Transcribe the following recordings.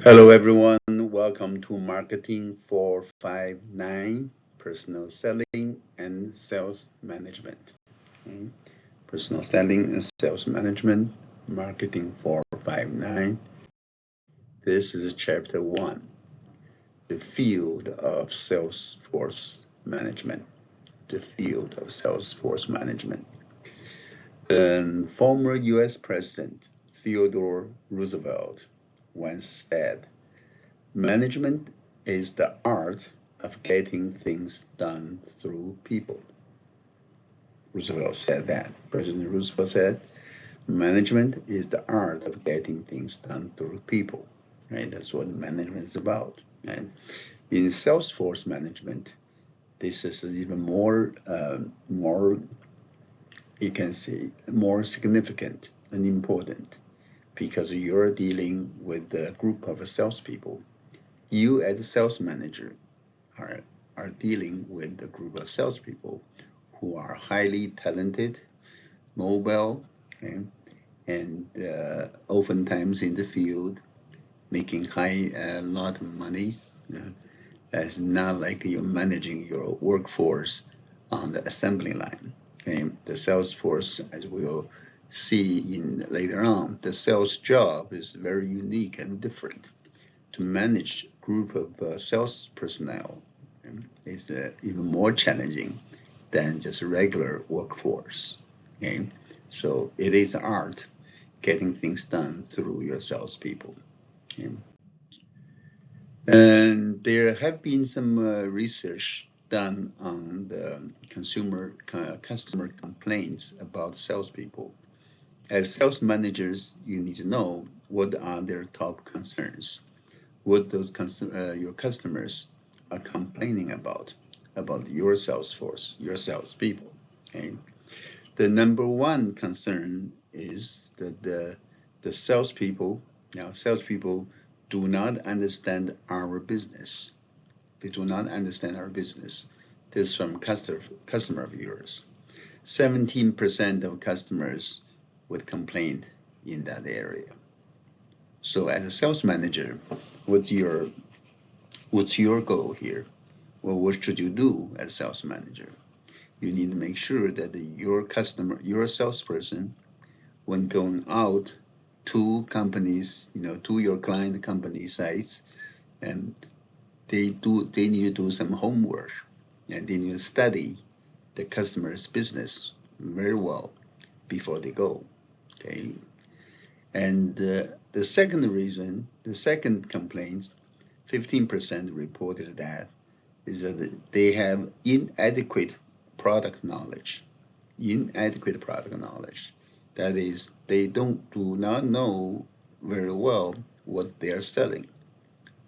Hello, everyone. Welcome to Marketing 459 Personal Selling and Sales Management. Okay. Personal Selling and Sales Management, Marketing 459. This is Chapter 1, the field of Salesforce Management. The field of Salesforce Management. Former US President Theodore Roosevelt once said, management is the art of getting things done through people. Roosevelt said that. President Roosevelt said, management is the art of getting things done through people. Right? That's what management is about. And in Salesforce management, this is even more, you can say, more significant and important because you're dealing with a group of salespeople. You as a sales manager are dealing with a group of salespeople who are highly talented, mobile, okay, and oftentimes in the field making a lot of money. It's not like you're managing your workforce on the assembly line. Okay? The sales force, as we'll see in later on, the sales job is very unique and different. To manage a group of sales personnel is even more challenging than just a regular workforce. Okay? So it is art getting things done through your salespeople. Okay? And there have been some research done on the customer complaints about salespeople. As sales managers, you need to know what are their top concerns, what those your customers are complaining about your sales force, your salespeople. Okay? The number one concern is that the salespeople do not understand our business. They do not understand our business. This is from customer of yours. 17% of customers would complain in that area. So as a sales manager, what's your goal here? Well, what should you do as a sales manager? You need to make sure that your salesperson, when going out to companies, to your client company sites, and they need to do some homework, and they need to study the customer's business very well before they go. Okay, and the second complaint, 15% reported that is that they have inadequate product knowledge. That is, they do not know very well what they are selling.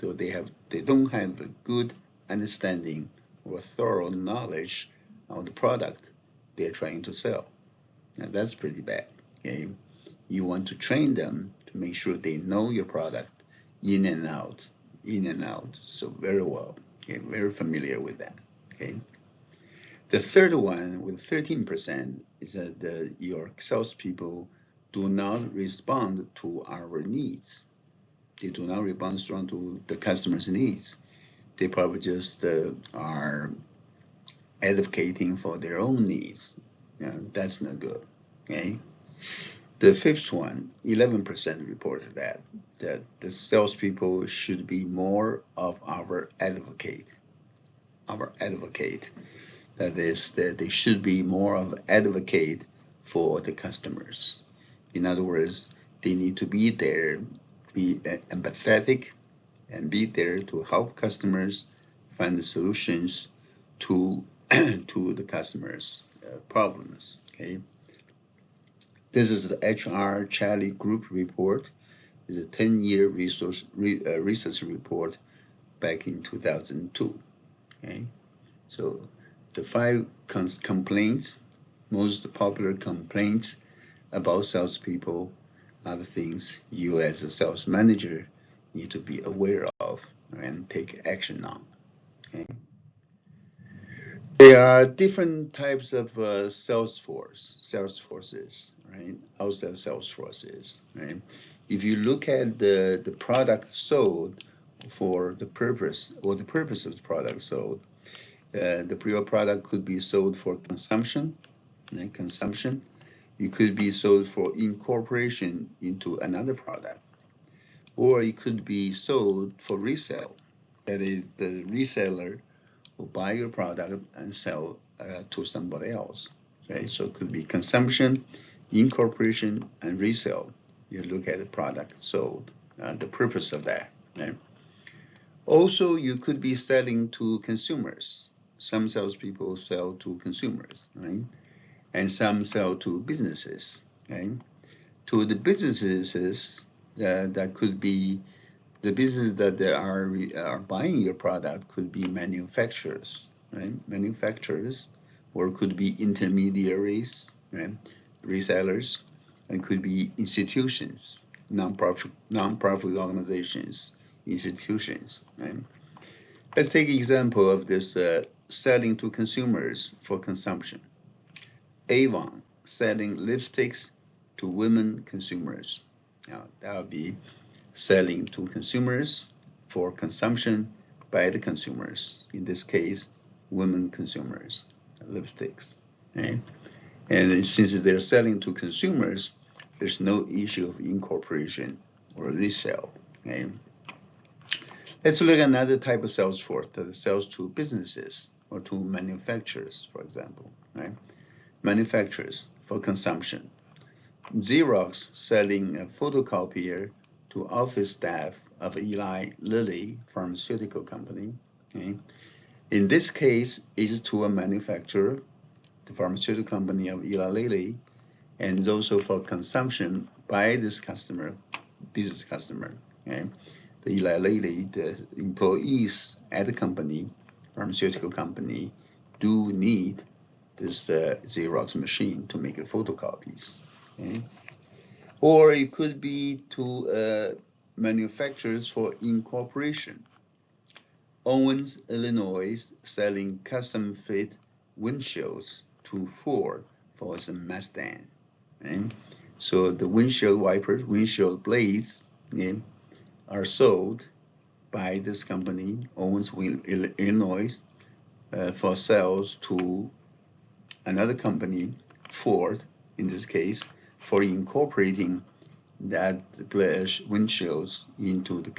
So they don't have a good understanding or thorough knowledge of the product they're trying to sell. Now that's pretty bad. Okay, you want to train them to make sure they know your product in and out, so very well. Okay, very familiar with that. Okay. The third one, with 13%, is that your salespeople do not respond to our needs. They do not respond to the customer's needs. They probably just are advocating for their own needs. That's not good. Okay. The fifth one, 11% reported that the salespeople should be more of our advocate. That is, that they should be more of an advocate for the customers. In other words, they need to be there, be empathetic, and be there to help customers find the solutions to the customers' problems. Okay. This is the HR Charlie Group report. It's a 10-year research report back in 2002. Okay. So the five complaints, most popular complaints about salespeople are the things you as a sales manager need to be aware of and take action on. Okay. There are different types of sales forces, right? Outside sales forces, right? if you look at the product sold for the purpose or the purpose of the product sold, your product could be sold for consumption, consumption. It could be sold for incorporation into another product, or it could be sold for resale. That is, the reseller will buy your product and sell to somebody else. Right? So it could be consumption, incorporation, and resale. You look at the product sold, the purpose of that. Right? Also, you could be selling to consumers. Some salespeople sell to consumers, right? And some sell to businesses, right? To the businesses, that could be the business that they are buying your product could be manufacturers, right? Manufacturers, or could be intermediaries, right? Resellers, and could be institutions, non-profit organizations, institutions, right? Let's take an example of this selling to consumers for consumption. Avon selling lipsticks to women consumers. Now, that would be selling to consumers for consumption by the consumers. In this case, women consumers, lipsticks. Right? And since they're selling to consumers, there's no issue of incorporation or resale. Okay? Let's look at another type of sales force that sells to businesses or to manufacturers, for example. Right? Manufacturers for consumption. Xerox selling a photocopier to office staff of Eli Lilly pharmaceutical company. Okay? In this case, it is to a manufacturer, the pharmaceutical company of Eli Lilly, and is also for consumption by this customer, business customer. Okay? The Eli Lilly, the employees at the company, pharmaceutical company, do need this Xerox machine to make the photocopies. Okay? Or it could be to manufacturers for incorporation. Owens, Illinois, selling custom-fit windshields to Ford for its Mustang. Okay? So the windshield wipers, windshield blades, okay, are sold by this company, Owens, Illinois, for sales to another company, Ford, in this case, for incorporating that windshields into the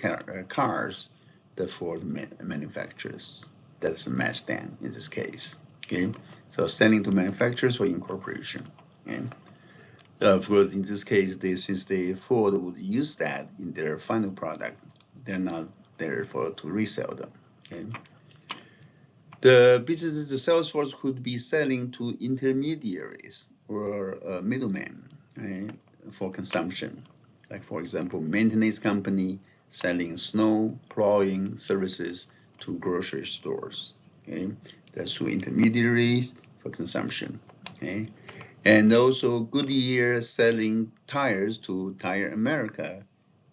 cars that Ford manufactures. That's a Mustang in this case. Okay, so selling to manufacturers for incorporation. Okay? Of course, in this case, since Ford would use that in their final product, they're not there to resell them. Okay? The sales force could be selling to intermediaries or middlemen, right, for consumption. Like, for example, maintenance company selling snow plowing services to grocery stores. Okay, that's to intermediaries for consumption. Okay, and also Goodyear selling tires to Tire America.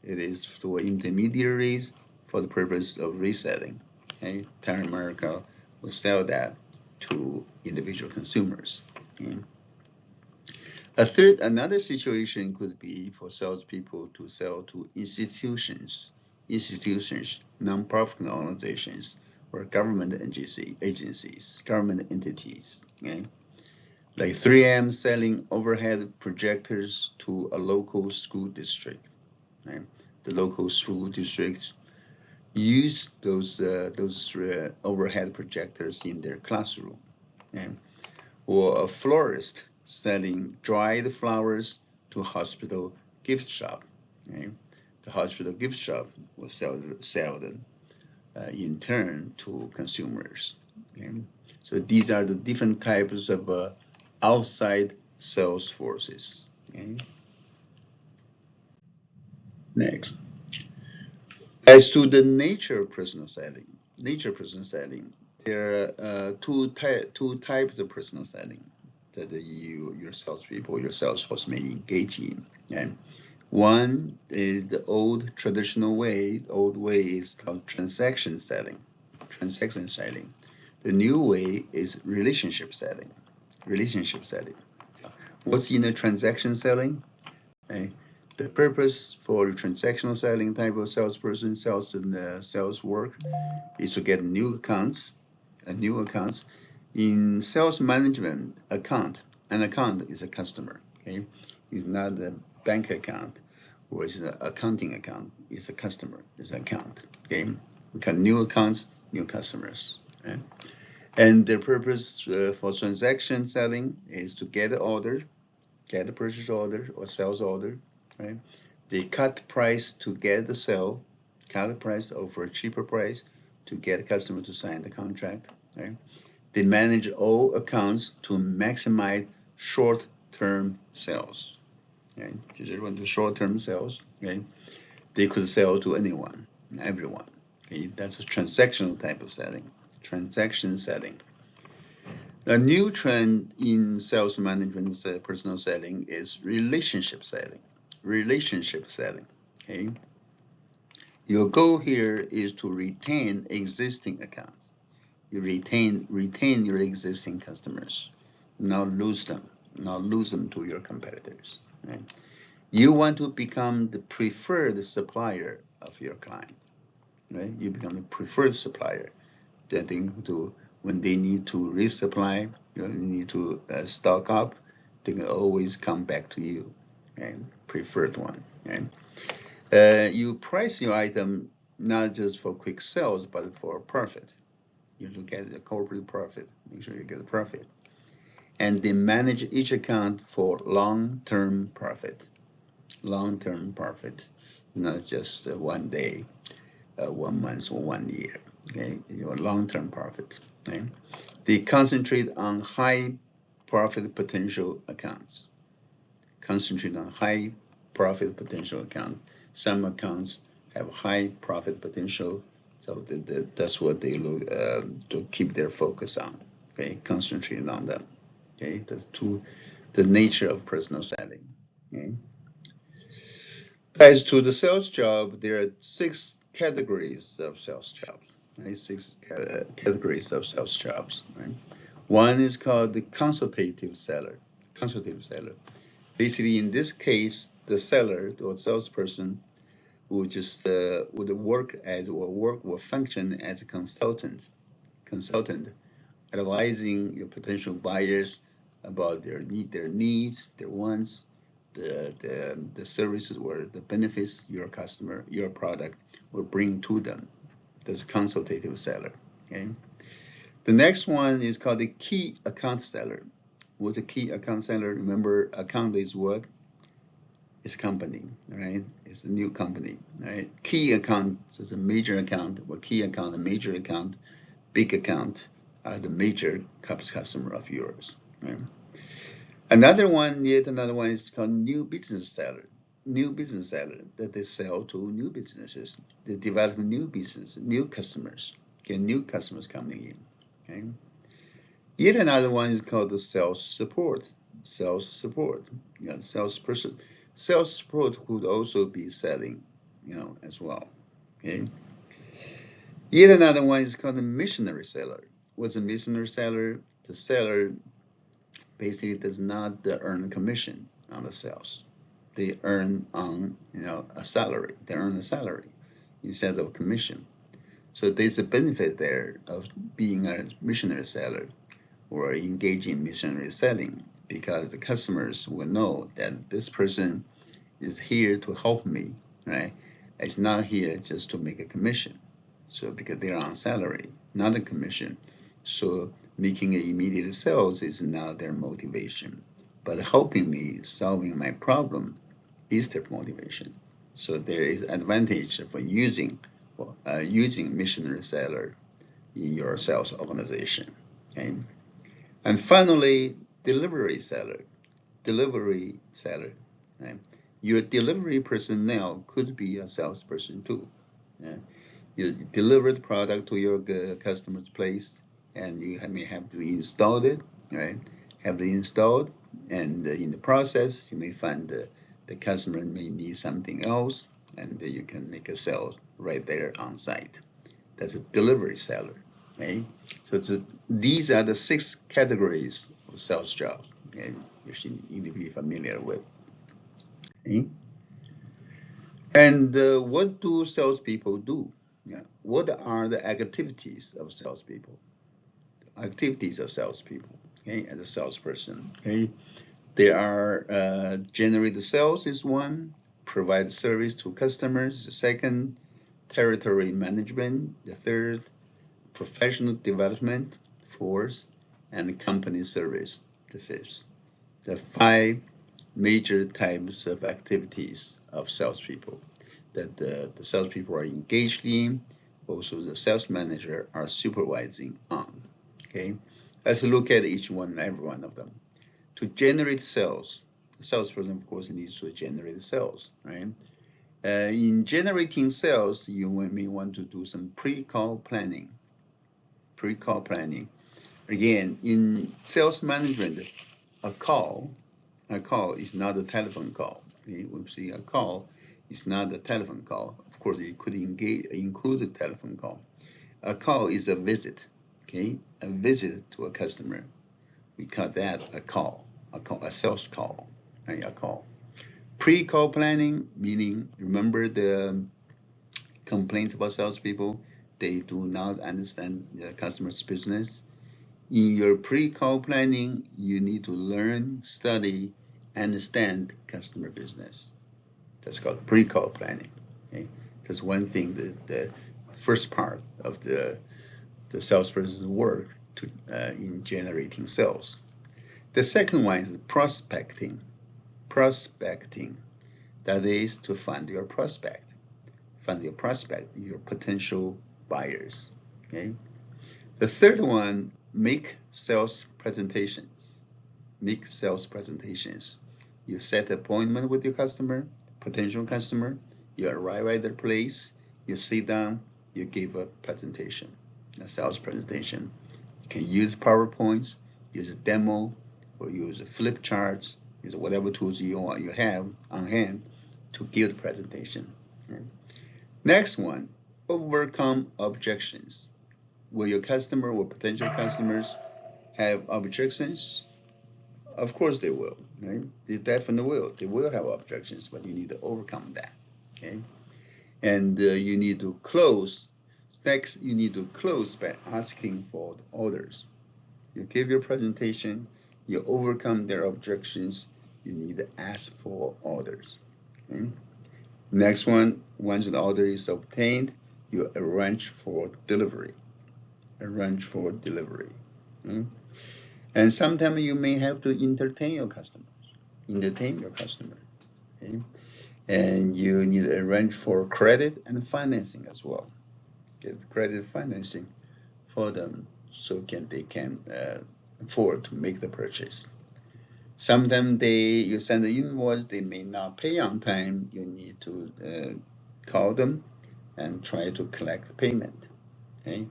It is to intermediaries for the purpose of reselling. Okay, Tire America will sell that to individual consumers. Okay. Another situation could be for salespeople to sell to institutions, non-profit organizations, or government agencies, government entities. Okay? Like 3M selling overhead projectors to a local school district. Right? The local school districts use those overhead projectors in their classroom. Okay? Or a florist selling dried flowers to hospital gift shop. Okay? The hospital gift shop will sell them in turn to consumers. Okay? So these are the different types of outside sales forces. Okay? Next. As to the nature of personal selling, there are two types of personal selling that your salespeople, your sales force may engage in. Okay? One is the old traditional way. The old way is called transaction selling. The new way is relationship selling. What's in a transaction selling? Okay? The purpose for the transactional selling type of salesperson, sales and sales work is to get new accounts. In sales management, an account is a customer. Okay, it's not a bank account or it's an accounting account. It's a customer. It's an account. Okay, we got new accounts, new customers. Okay? And the purpose for transaction selling is to get an order, get a purchase order or sales order, right? They cut the price to get the sale, cut the price over a cheaper price to get a customer to sign the contract, right? They manage all accounts to maximize short-term sales, right? Just want to short-term sales, okay? They could sell to anyone, everyone, okay? That's a transactional type of selling, transaction selling. A new trend in sales management, personal selling is relationship selling. Relationship selling, okay? Your goal here is to retain existing accounts. You retain your existing customers, not lose them to your competitors, right? You want to become the preferred supplier of your client, right? You become the preferred supplier that they do when they need to resupply, need to stock up, they can always come back to you, and preferred one. Okay? You price your item not just for quick sales, but for profit. You look at the corporate profit, make sure you get a profit. And they manage each account for long-term profit. Long-term profit, not just 1 day, 1 month, or 1 year. Okay, long-term profit. Okay? They concentrate on high profit potential accounts. Concentrate on high profit potential accounts. Some accounts have high profit potential, so that's what they look to keep their focus on. Okay, concentrate on them. Okay, that's the nature of personal selling. Okay. As to the sales job, there are 6 categories of sales jobs. Right? 6 categories of sales jobs. Right? One is called the consultative seller. Consultative seller. Basically, in this case, the seller or salesperson would just would function as a consultant, advising your potential buyers about their needs, their wants, the services or the benefits your product will bring to them. That's a consultative seller. Okay. The next one is called the key account seller. What's a key account seller? Remember, account is what? It's company, right? It's a new company, right? Key account is a major account, or key account, a major account, big account are the major customer of yours. Right? Yet another one is called new business seller. New business seller that they sell to new businesses. They develop new business, new customers, get new customers coming in. Okay. Yet another one is called the sales support. Sales support, salesperson. Sales support could also be selling, as well. Okay. Yet another one is called the missionary seller. What's a missionary seller? The seller basically does not earn commission on the sales. They earn on a salary. They earn a salary instead of commission. So there's a benefit there of being a missionary seller or engaging in missionary selling, because the customers will know that this person is here to help me, right? It's not here just to make a commission. So because they're on salary, not a commission. So making immediate sales is not their motivation, but helping me solving my problem is their motivation. So there is advantage for using missionary seller in your sales organization. Okay? And finally, delivery seller. Right? Your delivery personnel could be a salesperson too. Yeah? You deliver the product to your customer's place, and you may have to install it, right? Have it installed, and in the process, you may find the customer may need something else, and you can make a sale right there on site. That's a delivery seller, right? So these are the 6 categories of sales jobs, okay, you should need to be familiar with. Okay? And what do salespeople do? Yeah. What are the activities of salespeople? Activities of salespeople, okay, as a salesperson, okay? They are generate the sales is one, provide service to customers, the second, territory management, the third, professional development, fourth, and company service, the fifth. The five major types of activities of salespeople that the salespeople are engaged in, also the sales manager are supervising on. Okay, let's look at each one and every one of them. To generate sales, the salesperson, of course, needs to generate sales, right? In generating sales, you may want to do some pre-call planning. Pre-call planning. Again, in sales management, a call is not a telephone call. Okay? We see a call is not a telephone call. Of course, it could include a telephone call. A call is a visit. Okay, a visit to a customer. We call that a call, a sales call, right? A call. Pre-call planning, meaning remember the complaints about salespeople, they do not understand the customer's business. In your pre-call planning, you need to learn, study, understand customer business. That's called pre-call planning. Okay? That's one thing, the first part of the salesperson's work in generating sales. The second one is prospecting. Prospecting, that is to find your prospect. Find your prospect, your potential buyers. Okay. The third one, make sales presentations. Make sales presentations. You set an appointment with your customer, potential customer. You arrive at their place. You sit down. You give a presentation, a sales presentation. You can use PowerPoints, use a demo, or use flip charts, use whatever tools you have on hand to give the presentation. Okay. Next one, overcome objections. Will your customer or potential customers have objections? Of course they will, right? They definitely will. They will have objections, but you need to overcome that, okay? And you need to close. Next, you need to close by asking for orders. You give your presentation, you overcome their objections, you need to ask for orders. Okay? Next one, once the order is obtained, you arrange for delivery. Arrange for delivery. Okay? And sometimes you may have to entertain your customers. Entertain your customer. Okay? And you need to arrange for credit and financing as well. Get credit financing for them so they can afford to make the purchase. Sometimes you send the invoice, they may not pay on time. You need to call them and try to collect the payment. Okay?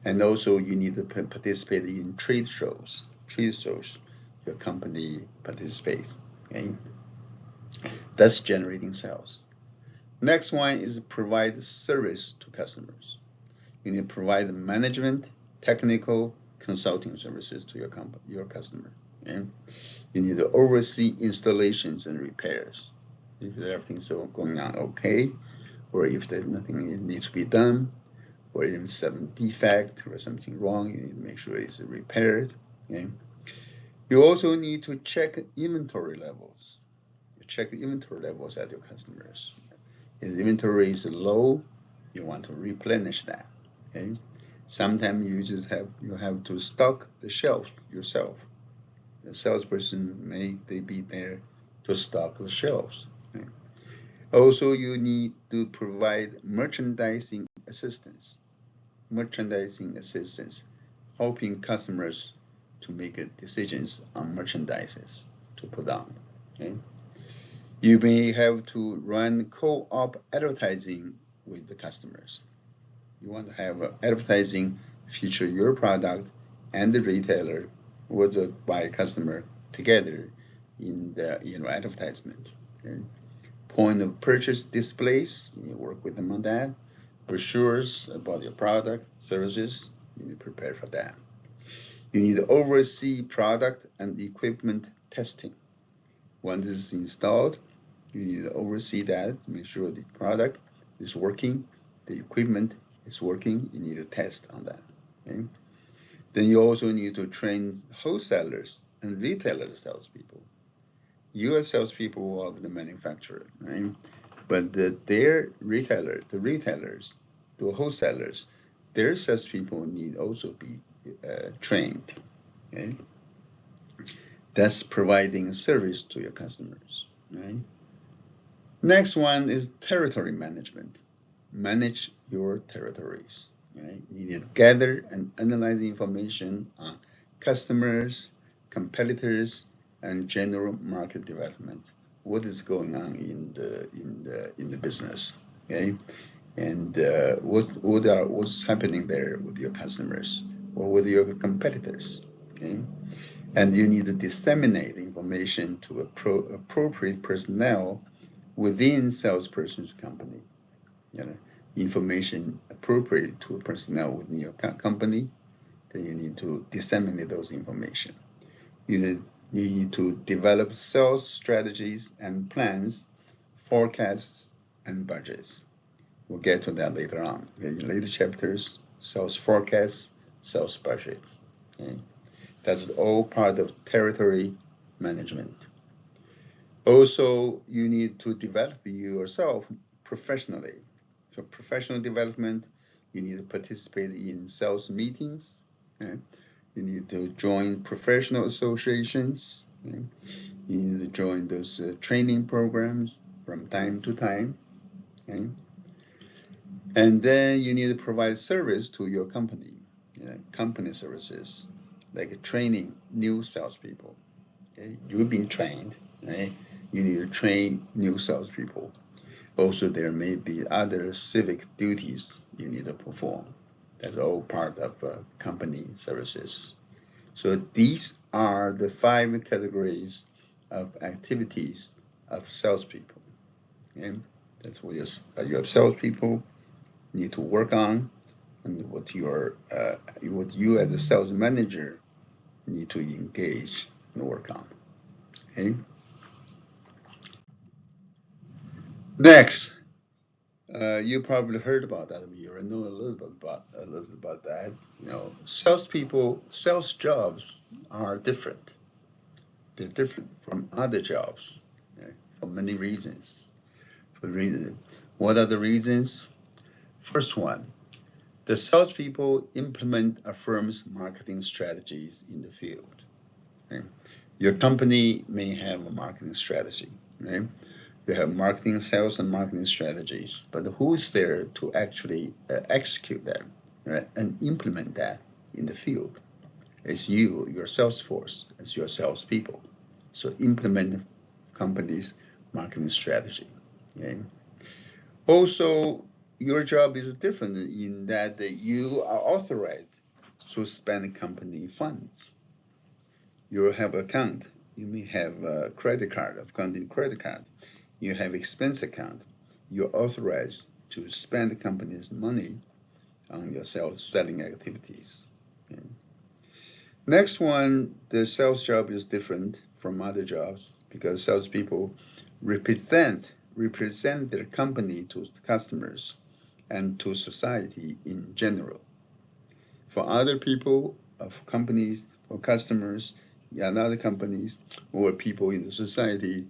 And also you need to participate in trade shows. Trade shows, your company participates. Okay? That's generating sales. Next one is provide service to customers. You need to provide management, technical, consulting services to your customer. Okay? You need to oversee installations and repairs. If everything's going on okay, or if there's nothing needs to be done, or if there's some defect or something wrong, you need to make sure it's repaired. Okay? You also need to check inventory levels. You check the inventory levels at your customers. If the inventory is low, you want to replenish that. Okay? Sometimes you have to stock the shelf yourself. The salesperson may be there to stock the shelves. Okay? Also, you need to provide merchandising assistance. Merchandising assistance, helping customers to make decisions on merchandises to put on. Okay? You may have to run co-op advertising with the customers. You want to have advertising feature your product and the retailer or the buyer customer together in the advertisement. Okay? Point of purchase displays, you work with them on that. Brochures about your product, services, you need to prepare for that. You need to oversee product and equipment testing. Once this is installed, You need to oversee that, make sure the product is working, the equipment is working. You need to test on that. Okay? Then you also need to train wholesalers and retailer salespeople. You are salespeople of the manufacturer, right? But their retailer, the retailers, the wholesalers, their salespeople need also be trained. Okay? That's providing service to your customers, right? Next one is territory management. Manage your territories. Right? You need to gather and analyze information on customers, competitors, and general market development. What is going on in the business? Okay, and what's happening there with your customers or with your competitors? Okay, and you need to disseminate information to appropriate personnel within salesperson's company. You know, information appropriate to personnel within your company, then you need to disseminate those information. You need to develop sales strategies and plans, forecasts, and budgets. We'll get to that later on. In later chapters, sales forecasts, sales budgets. Okay? That's all part of territory management. Also, you need to develop yourself professionally. For professional development, you need to participate in sales meetings. Okay? You need to join professional associations. Okay? You need to join those training programs from time to time. Okay? And then you need to provide service to your company, company services, like training new salespeople. Okay? You've been trained, right? You need to train new salespeople. Also, there may be other civic duties you need to perform. That's all part of company services. So these are the 5 categories of activities of salespeople. Okay? That's what your salespeople need to work on, and what you as a sales manager need to engage and work on. Okay? Next, you probably heard about that. You know a little bit about that. Salespeople, sales jobs are different. They're different from other jobs, okay, for many reasons. What are the reasons? First one, the salespeople implement a firm's marketing strategies in the field. Okay? Your company may have a marketing strategy, right? You have marketing, sales, and marketing strategies, but who's there to actually execute them, right, and implement that in the field? It's you, your sales force, it's your salespeople. So implement the company's marketing strategy. Okay? Also, your job is different in that you are authorized to spend company funds. You have account. You may have a credit card, accounting credit card. You have expense account. You're authorized to spend the company's money on your selling activities. Okay. Next one, the sales job is different from other jobs because salespeople represent their company to customers and to society in general. For other people, of companies, or customers, and other companies, or people in the society,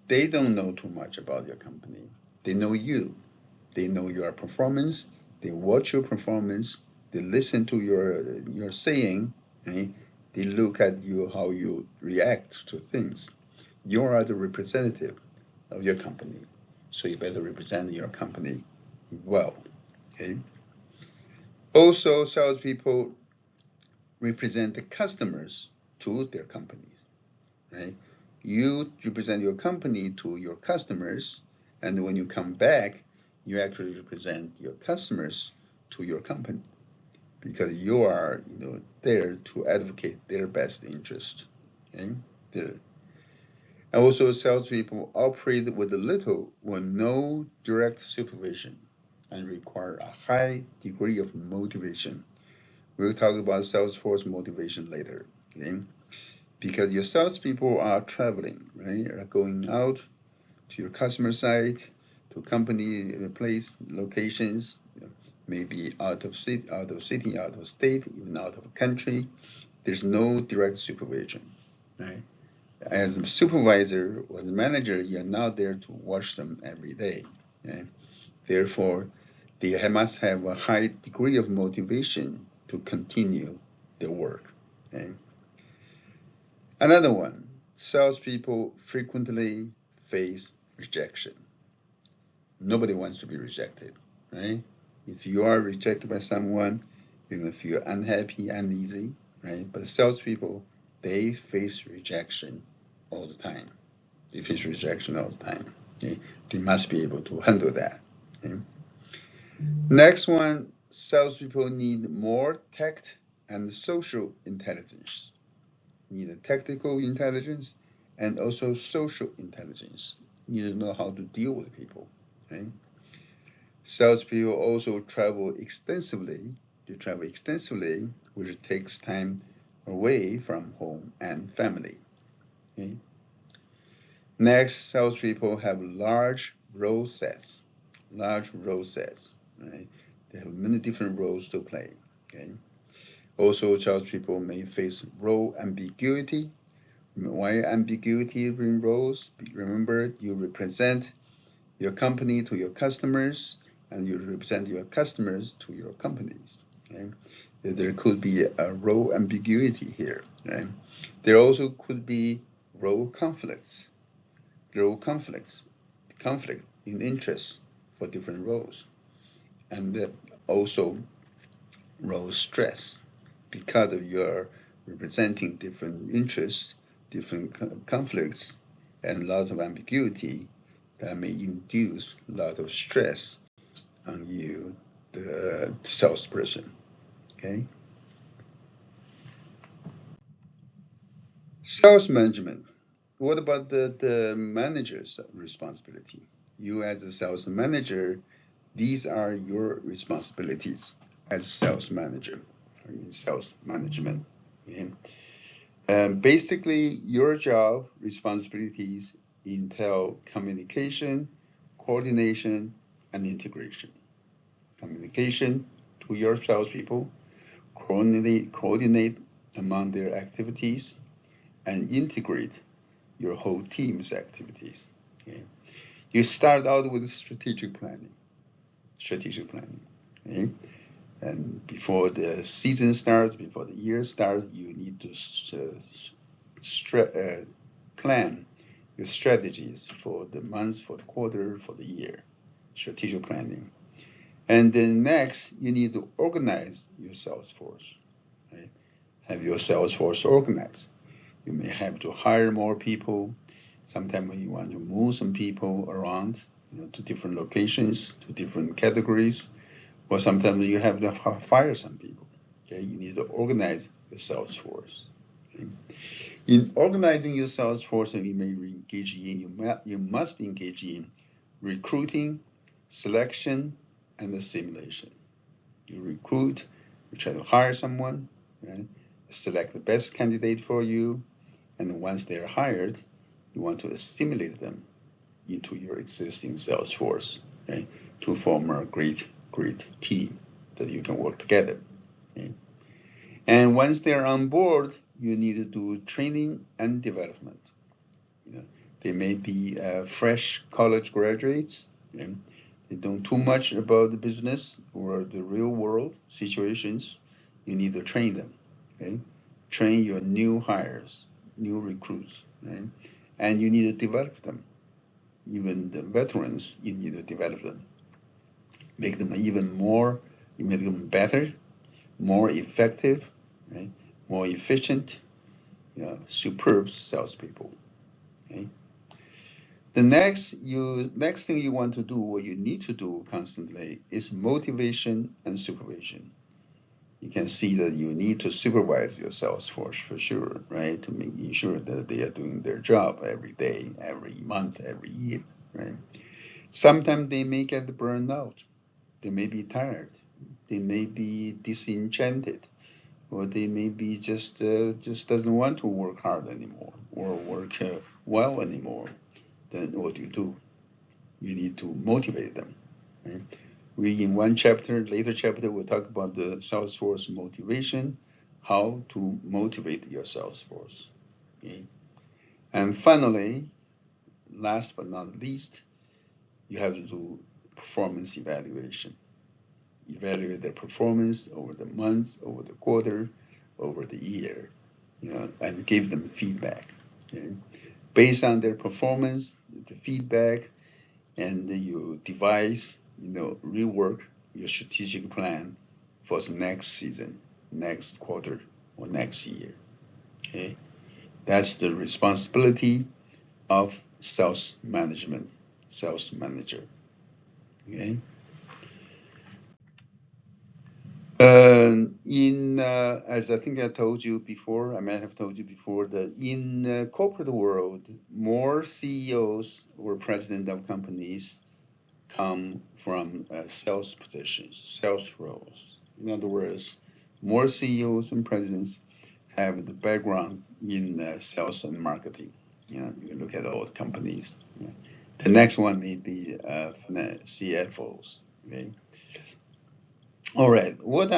they don't know too much about your company. They know you. They know your performance. They watch your performance. They listen to your saying. Right? They look at you, how you react to things. You are the representative of your company, so you better represent your company well. Okay. Also, salespeople represent the customers to their companies. Right? You represent your company to your customers, and when you come back, you actually represent your customers to your company because you are there to advocate their best interest. Okay? Also, salespeople operate with little or no direct supervision and require a high degree of motivation. We'll talk about sales force motivation later. Okay? Because your salespeople are traveling, right? Are going out to your customer site, to company place locations, maybe out of city, out of state, even out of country. There's no direct supervision, right? As a supervisor or the manager, you're not there to watch them every day. Okay? Therefore, they must have a high degree of motivation to continue their work. Okay? Another one, salespeople frequently face rejection. Nobody wants to be rejected, right? If you are rejected by someone, you're going to feel unhappy, uneasy, right? But salespeople, they face rejection all the time. They face rejection all the time. Okay? They must be able to handle that. Okay? Next one, salespeople need more tact and social intelligence. Need a technical intelligence and also social intelligence. You need to know how to deal with people. Okay? Salespeople also travel extensively. They travel extensively, which takes time away from home and family. Okay? Next, salespeople have large role sets. Large role sets. Right? They have many different roles to play. Okay? Also, salespeople may face role ambiguity. Why ambiguity in roles? Remember, you represent your company to your customers, and you represent your customers to your companies. Okay? There could be a role ambiguity here. Right? There also could be role conflicts. Conflict in interest for different roles, and also role stress because of your representing different interests, different conflicts, and lots of ambiguity that may induce a lot of stress on you, the salesperson. Okay. Sales management. What about the manager's responsibility? You as a sales manager, these are your responsibilities as a sales manager in sales management. Okay? Basically, your job responsibilities entail communication, coordination, and integration. Communication to your salespeople, coordinate among their activities, and integrate your whole team's activities. Okay? You start out with strategic planning. Okay? And before the season starts, before the year starts, you need to plan your strategies for the months, for the quarter, for the year. Strategic planning. And then next, you need to organize your sales force. Right? Have your sales force organized. You may have to hire more people. Sometimes you want to move some people around, to different locations, to different categories, or sometimes you have to fire some people. Okay, you need to organize your sales force. Okay? In organizing your sales force, you may engage in, you must engage in recruiting, selection, and assimilation. You recruit, you try to hire someone, right? Select the best candidate for you, and once they're hired, you want to assimilate them into your existing sales force, okay, to form a great team that you can work together. Okay? And once they're on board, you need to do training and development. They may be fresh college graduates. Okay? They don't know too much about the business or the real world situations. You need to train them. Okay? Train your new hires, new recruits, right? And you need to develop them. Even the veterans, you need to develop them. Make them even more, you make them better, more effective, right? More efficient, superb salespeople. Okay? The next thing you want to do, or you need to do constantly, is motivation and supervision. You can see that you need to supervise your sales force for sure, right? To make sure that they are doing their job every day, every month, every year, right? Sometimes they may get burned out. They may be tired. They may be disenchanted, or they may be just doesn't want to work hard anymore or work well anymore. Then what do you do? you need to motivate them. Right? We in one chapter, later chapter, we'll talk about the sales force motivation, how to motivate your sales force. Okay? And finally, last but not least, you have to do performance evaluation. Evaluate their performance over the months, over the quarter, over the year, and give them feedback. Okay? Based on their performance, the feedback, and you devise, rework your strategic plan for the next season, next quarter, or next year. Okay, that's the responsibility of sales management, sales manager. Okay. As I think I told you before, I might have told you before that in corporate world, more CEOs or president of companies come from sales positions, sales roles. In other words, more CEOs and presidents have the background in sales and marketing. You can look at all the companies. The next one may be CFOs. Okay. All right. What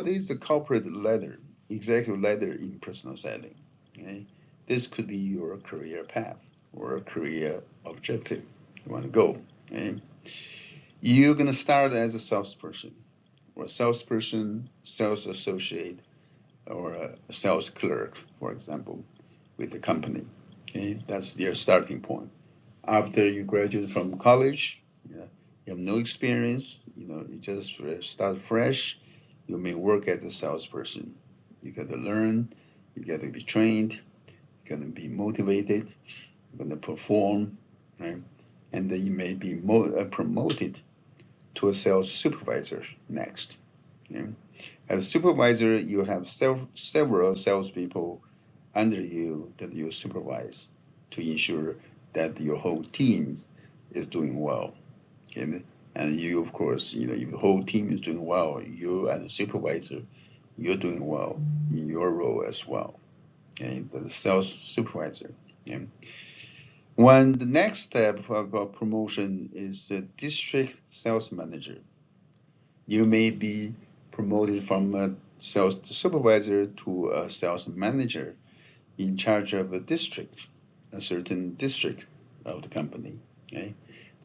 is the corporate ladder, executive ladder in personal selling? Okay. This could be your career path or a career objective you want to go. Okay. You're going to start as a salesperson, or a salesperson, sales associate, or a sales clerk, for example, with the company. Okay, that's their starting point. After you graduate from college, you have no experience, you just start fresh, you may work as a salesperson. You got to learn, you got to be trained, you got to be motivated, you're going to perform, right? And then you may be promoted to a sales supervisor next. Okay? As a supervisor, you have several salespeople under you that you supervise to ensure that your whole team is doing well. Okay? And you, of course, if the whole team is doing well, you as a supervisor, you're doing well in your role as well. Okay? The sales supervisor. Okay? When the next step of promotion is the district sales manager, you may be promoted from a sales supervisor to a sales manager in charge of a district, a certain district of the company. Okay,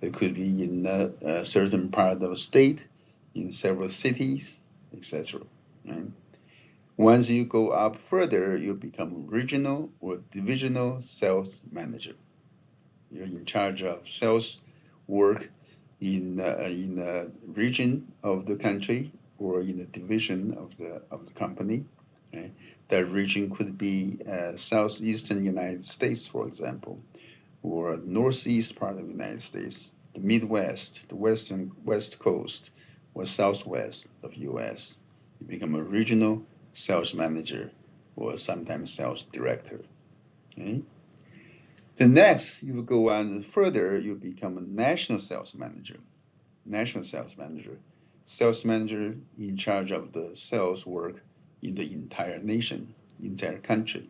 that could be in a certain part of a state, in several cities, etc. Right? Once you go up further, you become regional or divisional sales manager. You're in charge of sales work in a region of the country or in a division of the company. Okay? That region could be southeastern United States, for example, or northeast part of the United States, the Midwest, the West Coast, or Southwest of U.S. You become a regional sales manager or sometimes sales director. Okay? The next, you go on further, you become a national sales manager. National sales manager. Sales manager in charge of the sales work in the entire nation, entire country.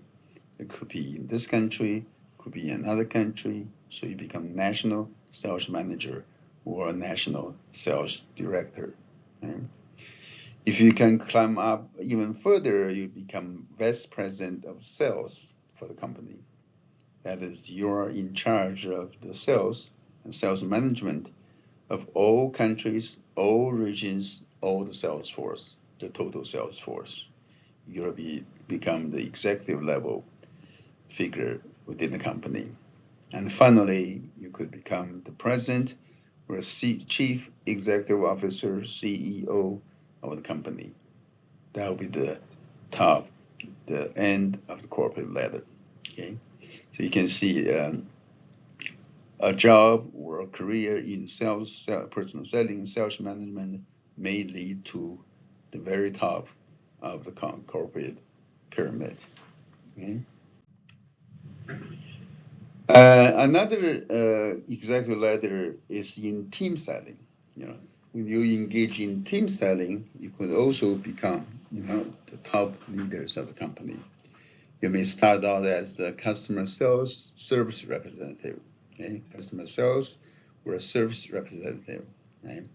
It could be in this country, could be in another country, so you become national sales manager or a national sales director. Right? If you can climb up even further, you become vice president of sales for the company. That is, you're in charge of the sales and sales management of all countries, all regions, all the sales force, the total sales force. You'll become the executive level figure within the company. And finally, you could become the president or chief executive officer, CEO of the company. That will be the top, the end of the corporate ladder. Okay. So you can see a job or a career in sales, personal selling, sales management may lead to the very top of the corporate pyramid. Okay? Another executive ladder is in team selling. When you engage in team selling, you could also become, the top leaders of the company. You may start out as a customer sales service representative, okay? Customer sales or a service representative, right?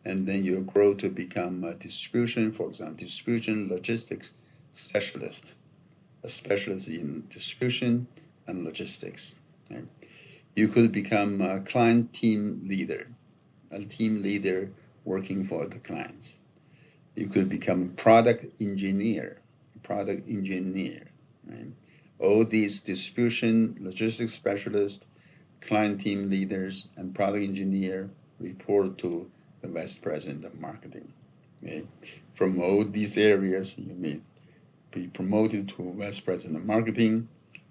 And then you grow to become a distribution, for example, distribution logistics specialist, a specialist in distribution and logistics. Right? You could become a client team leader, a team leader working for the clients. You could become a product engineer, right? All these distribution, logistics specialists, client team leaders, and product engineer report to the vice president of marketing. Okay? From all these areas, you may be promoted to vice president of marketing,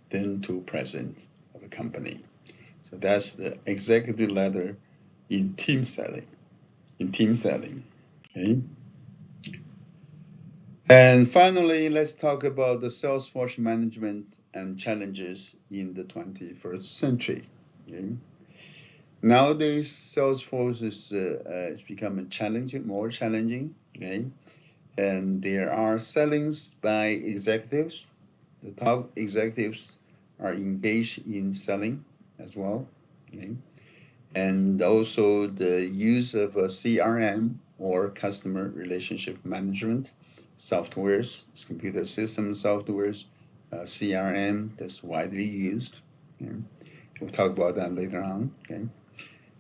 then to president of a company. So that's the executive ladder in team selling. Okay? And finally, let's talk about the sales force management and challenges in the 21st century. Okay? Nowadays, Salesforce is becoming challenging, more challenging. Okay, and there are sellings by executives. The top executives are engaged in selling as well. Okay, and also the use of a CRM or customer relationship management softwares, computer system softwares, CRM that's widely used. Okay. We'll talk about that later on. Okay.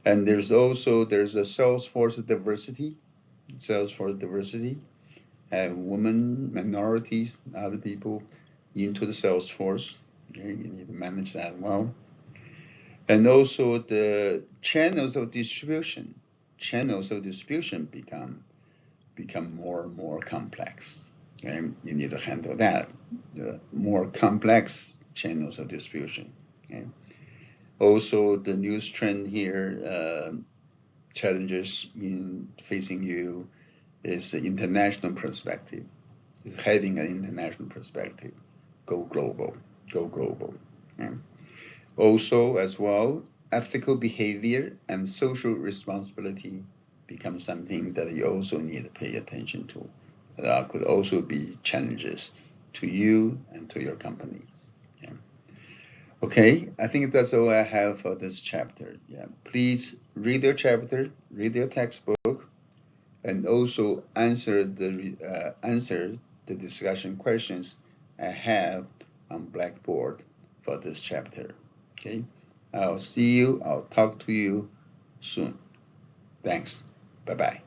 And there's a Salesforce diversity, women, minorities, other people into the Salesforce. Okay, you need to manage that well. And also the channels of distribution become more and more complex. Okay, you need to handle that. The more complex channels of distribution. Okay. Also, the news trend here, challenges in facing you is the international perspective. Is having an international perspective. Go global. Okay. Also, as well, ethical behavior and social responsibility become something that you also need to pay attention to. That could also be challenges to you and to your companies. Yeah. Okay, I think that's all I have for this chapter. Yeah, please read your chapter, read your textbook, and also answer the discussion questions I have on Blackboard for this chapter. Okay, I'll talk to you soon. Thanks. Bye-bye.